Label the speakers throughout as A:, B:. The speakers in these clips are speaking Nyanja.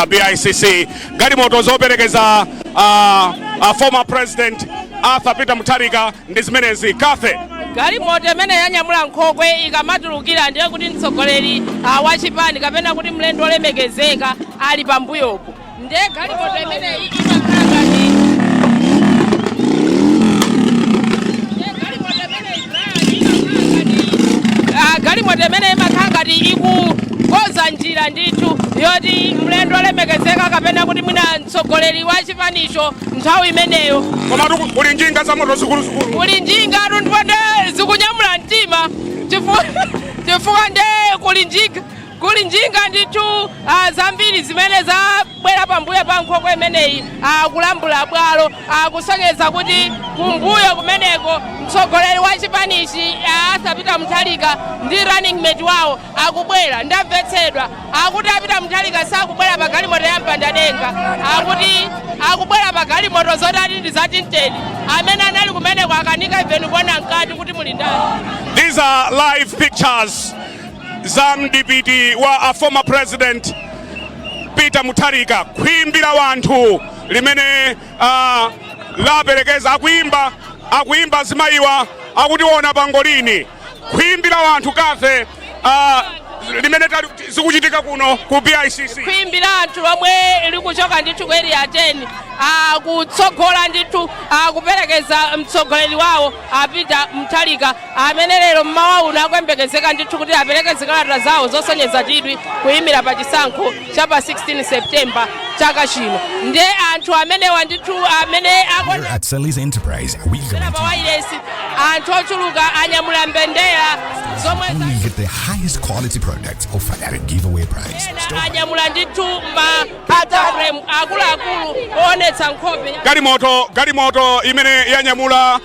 A: BICC galimoto zoperekeza former president Peter Mutharika ndi zimenezi Kathe
B: galimoto imene yanyamula nkhokwe ikamatulukira ndiye kuti mtsogoleri wa chipani kapena kuti mlendo olemekezeka ali pambuyopo ndiye galimoto imene galimoto imene imakhala ngati ikukonza njira ndithu yoti mlendo olemekezeka kapena kuti mwina mtsogoleri wa chipanicho nthawi imeneyo.
A: Koma kuli njinga za moto zikuluzikulu
B: kuli njinga ndipo nde zikunyamula mtima chifukwa nde kuli njinga ndithu zambiri zimene zabwera pambuyo pa nkhokwe imeneyi kulambula bwalo kusonyeza kuti kumbuyo kumeneko mtsogoleri wa chipanichi Peter Mutharika ndi Runningmate wawo akubwera ndamvetsedwa akuti Peter Mutharika sakubwera pa galimoto ya mpandadenga akuti akubwera pa galimoto zodati ndi zatinted amene anali kumeneko akanika iveni kuona mkati kuti muli ndani.
A: These are live pictures Zam Deputy wa former president Peter Mutharika kuimbira wanthu limene laperekeza akuimba zimayiwa akutiona pangolini kuimbira wanthu Kathe limene zikuchitika kuno ku BICC
B: kuimbira anthu omwe likuchoka ndithu ku area 10 kutsogola ndithu kuperekeza mtsogoleri wawo Peter Mutharika amene lero mmawa uno akuyembekezeka ndithu kuti apereke zikalata zawo zosonyeza chidwi kuyimira pa chisankho cha pa 16 September chaka chino ndiye anthu amenewa ndithu amene
C: at Sally's Enterprise we
B: anthu ochuluka anyamula mbendera zomwe
C: get the highest quality products offered at a giveaway price.
B: anyamula ndithu akuluakulu onetsa nkhope
A: galimoto imene yanyamula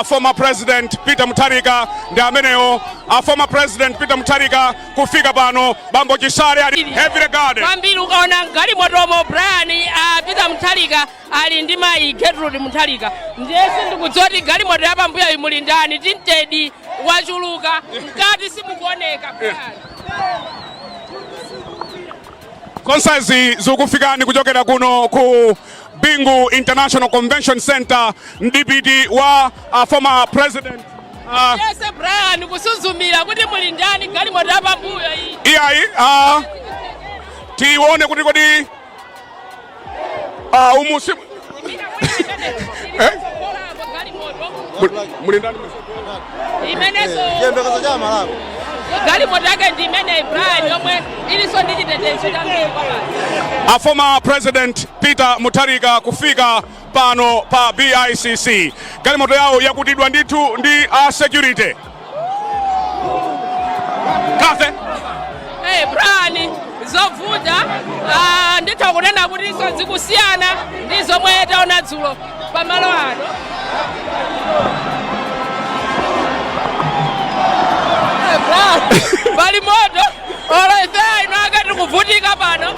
A: former president Peter Mutharika ndi ameneyo former president Peter Mutharika kufika pano bambo chisale ali heavy regard
B: kwambiri ukaona galimoto mo Brian Peter Mutharika ali ndi mayi Gertrude Mutharika ndiye sindikudzoti galimoto ya pambuyo imuli ndani tinted wachuluka mkati simukuoneka
A: konsazi zikufikani kuchokera kuno ku Bingu International Convention Center Deputy wa former president
B: yes Brian kusuzumira kuti muli ndani galimoto ya pambuyo iyi
A: iyayi tione kuti kodi umusi muli ndani
B: imenezo
D: yembekeza chama lako
B: galimoto yake ndi imene Brian yomwe iliso ndi chitetezo chambiri kwa
A: former president Peter Mutharika kufika pano pa BICC galimoto yawo yakutidwa ndithu ndi security Kathe
B: Brian zovuta ndithu kunena kuti izo zikusiyana ndi zomwe taona dzulo pamalo ano bali moto olaife inakati kuvutika pano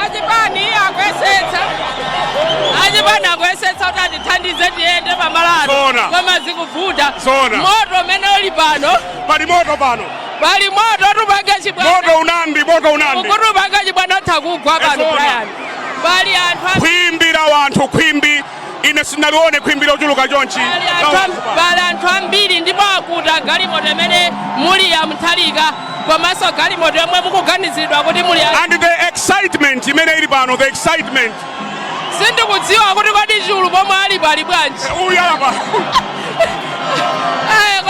B: achipani akwesetsa kuti atithandize tiyende pamalano koma zikuvuta moto umene uli pano
A: pali moto
B: tupange
A: moto unandi
B: tupange chibwana takugwa pano Brian bali anthu
A: kuimbira wanthu kwimbi ine sinalione kwimbira uchuluka chonchi
B: bali anthu ambiri ndipo akuta galimoto imene muli ya Mutharika komanso galimoto yomwe mukuganiziridwa kuti muli
A: and the excitement imene ili pano the excitement
B: sindikudziwa kuti kodi chulu pomwe ali pali bwanji
A: uyapa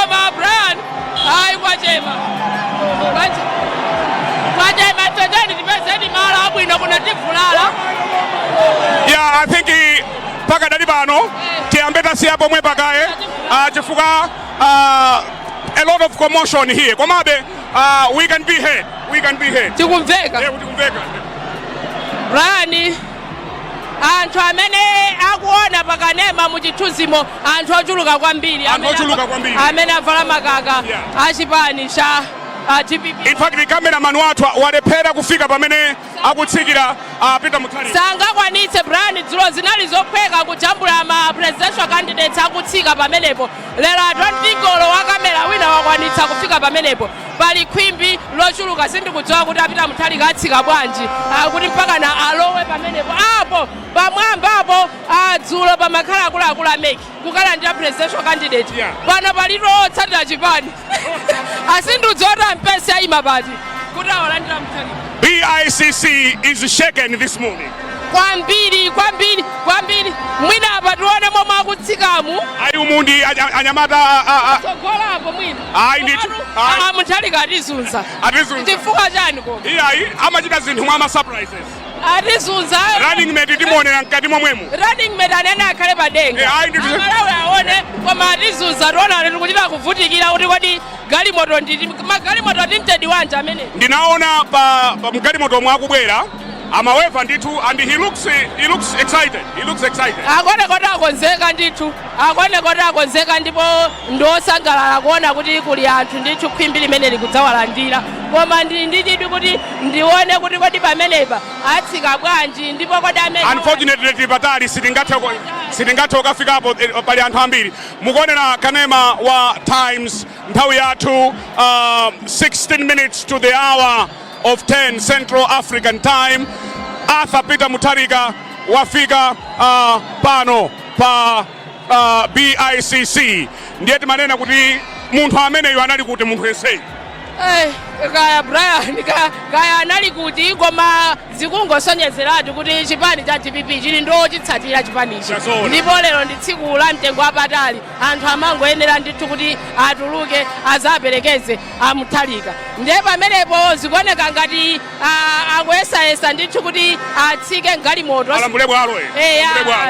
B: koma Brian kwachema tendeni tipezeni malo abwino kuna tivulala
A: yeah I think paka dali pano tiyambe tasiya pomwe pakaye chifukwa a lot of commotion here komabe we can be heard
B: tikumveka Brian anthu amene akuona pakanema muchithunzimo anthu ochuluka kwambiri amene avala makaka achipani cha DPP.
A: In fact, the cameraman wathu walephera kufika pamene akutsikira Peter Mutharika.
B: Sangakwanitse Brian dzulo zinali zophweka kujambula ma presidential candidate aonetsa kutsika pamenepo. Lero Atangofika wa kamera wina wakwanitsa kufika pamenepo. Pali khwimbi lochuluka sindikudziwa kuti apita Mutharika atsika bwanji kuti mpaka na alowe pamenepo. Apo pamwamba apo dzulo pamakhala akuluakulu ameki kukhala ndi presidential candidate. Pano palito otsatira chipani. Asindidziwa mpesi ayima pati kuti awalandira Mutharika.
A: BICC is shaken this morning.
B: Kwambiri mwina apa tione momwe akutsikamu
A: Ayumundi anyamata
B: tsogolapo mwina Mutharika atizunza chifukwa chani ko
A: iyayi amachita zinthu mwa ma surprises
B: atizunza
A: Runningmate timuonera mkati momwemo
B: Runningmate anene akhale padenga amalawe aone koma atizunza tiona tiri kuchita kuvutikira kuti kodi galimoto magalimoto timtedi wanje amene
A: ndinaona pa mgalimoto omwe akubwera amaweva ndithu and he looks excited.
B: Akone kota akonzeka ndipo ndosangalala kuona kuti kuli anthu ndithu khwimbi limene likudzawalandira koma ndi chidwi kuti ndione kuti kodi pamenepa atsika bwanji ndipo kodi amene
A: unfortunately patali sitingathe kukafikapo pali anthu ambiri mukuonera kanema wa times nthawi yathu 16 minutes to the hour of 10 Central African Time. Arthur Peter Mutharika wafika pano pa BICC. Ndiye timanena kuti munthu ameneyo anali kuti munthu yenseyi.
B: Kaya Brian kaya anali kuti koma zikungosonyezeratu kuti chipani cha DPP chili ndo chitsatira chipanichi. Ndipo lero ndi tsiku la mtengo wapatali anthu amangoyenera ndithu kuti atuluke azaperekeze Mutharika. Ndiye pamenepo zikuoneka ngati akuyesayesa ndithu kuti atsike mgalimoto.
A: Alambule bwalo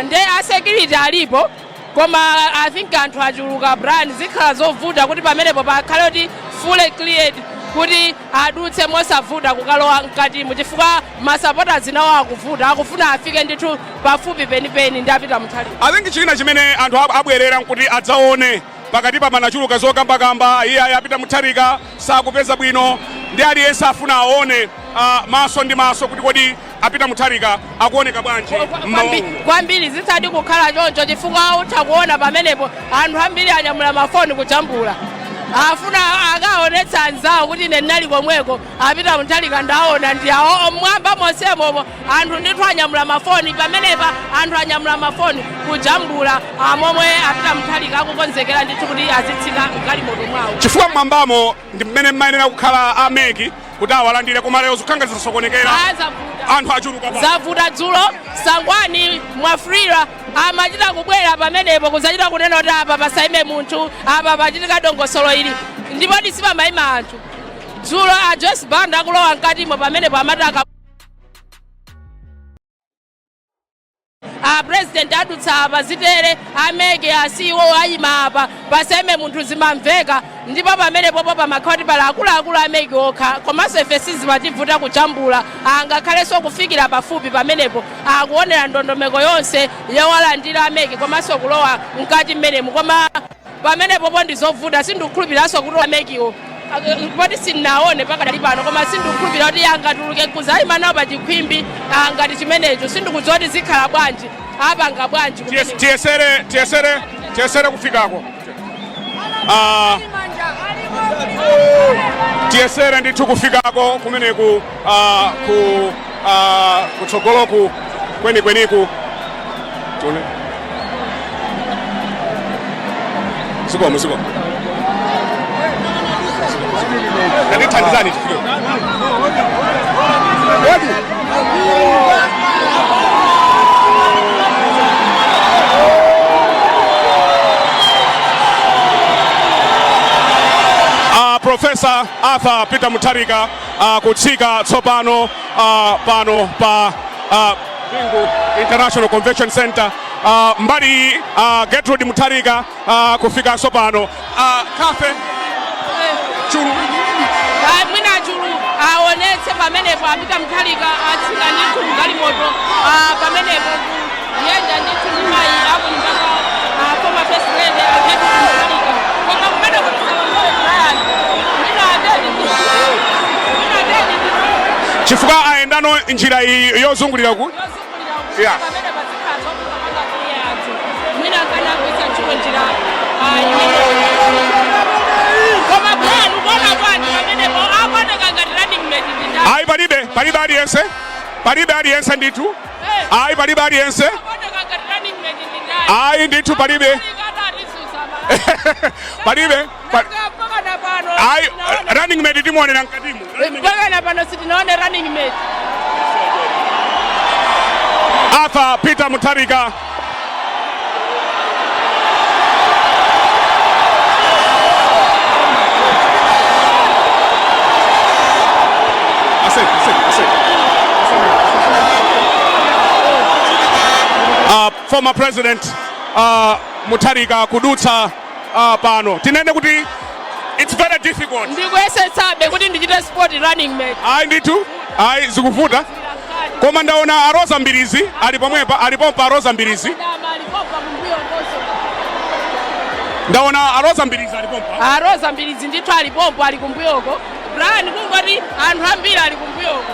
B: ndiye security alipo koma I think anthu achuluka Brian zikhala zovuta kuti pamenepo pakhale kuti fully cleared kuti adutse mosavuta kukalowa mkati muchifukwa masupporters nawo akufuna afike ndithu pafupi penipeni ndi apita Mutharika.
A: I think china chimene anthu abwerera kuti adzaone pakati pa manachuluka zokambakamba iye apita Mutharika sakupeza bwino ndi aliyense afuna aone maso ndi maso kuti kodi apita Mutharika akuoneka bwanji.
B: Kwambiri zitsadi kukhala choncho chifukwa utha kuona pamenepo anthu ambiri anyamula mafoni kujambula afuna akaonetsa anzawo kuti nenali komweko apita Mutharika ndaona ndi awo mwamba monsemo anthu ndithu anyamula mafoni pamenepa anthu anyamula mafoni kujambula momwe apita Mutharika akukonzekera ndithu kuti azitsika mgalimoto mwawo
A: chifukwa mwambamo ndi mmene mmayenera kukhala ameki kuti awalandire koma lero zikhanga zisasokonekera anthu achuluka
B: zavuta dzulo Sangwani Mwafrira amachita kubwera pamenepo kuzachita kunena kuti apa pasaime munthu apa pachitika dongosolo ili ndipo sipamayima anthu dzulo Joyce Banda akulowa mkatimo pamenepo amataka president adutsa apa zitere ameke asiwo ayima apa pasaime munthu zimamveka ndipo pamenepo pamakhoti pala akuluakulu ameke okha komanso ifesi zimativuta kujambula angakhalenso kufikira pafupi pamenepo akuonera ndondomeko yonse yowalandira ameke komanso kulowa mkati mmenemu koma pamenepo ndizovuta sindikukhulupiranso kuti amekiwo poti sinaone pakadali pano koma sindikukhulupira kuti angatuluke kuzayima nawo pachikhwimbi ngati chimenecho sindikudziwa kuti zikhala bwanji apanga bwanji
A: tiyesere kufikako tiyesere ndithu kufikako kumeneku kutsogoloku kwenikweniku zikomo ndithandizani tifike Professor Arthur Peter Mutharika kutsika tsopano pano pa Bingu International Convention Center mbali Gertrude Mutharika kufika tsopano kafe chulu
B: mwina chulu aonetse pamenepo apita Mutharika atsika ndithu mgalimoto pamenepo yenda ndithu mai akunyumba former first lady Mutharika koma kumene
A: chifukwa ayendano njira yozungulira ku
B: mwina kana kuisa njira koma bwana ubona bwanji pamenepo akoneka ngati running mate ndindani.
A: Ayi palibe aliyense ndithu. Ayi palibe aliyense.
B: Akoneka ngati running mate ndindani.
A: Ayi ndithu palibe. Palibe. Ayi running mate timuonera mkatimu.
B: Mpaka pano sitinaone running mate.
A: Afa Peter Mutharika. Former President Mutharika kudutsa pano tinene kuti it's very difficult.
B: Ndikuyesetsabe kuti ndichite sport running mate.
A: Ayi ndithu ayi zikuvuta koma ndaona Aroza Mbirizi alipompa Aroza Mbirizi. Ndaona Aroza Mbirizi
B: alipompa ndithu alipompa ali kumbuyoko. Brian kungoti anthu ambiri ali kumbuyoko.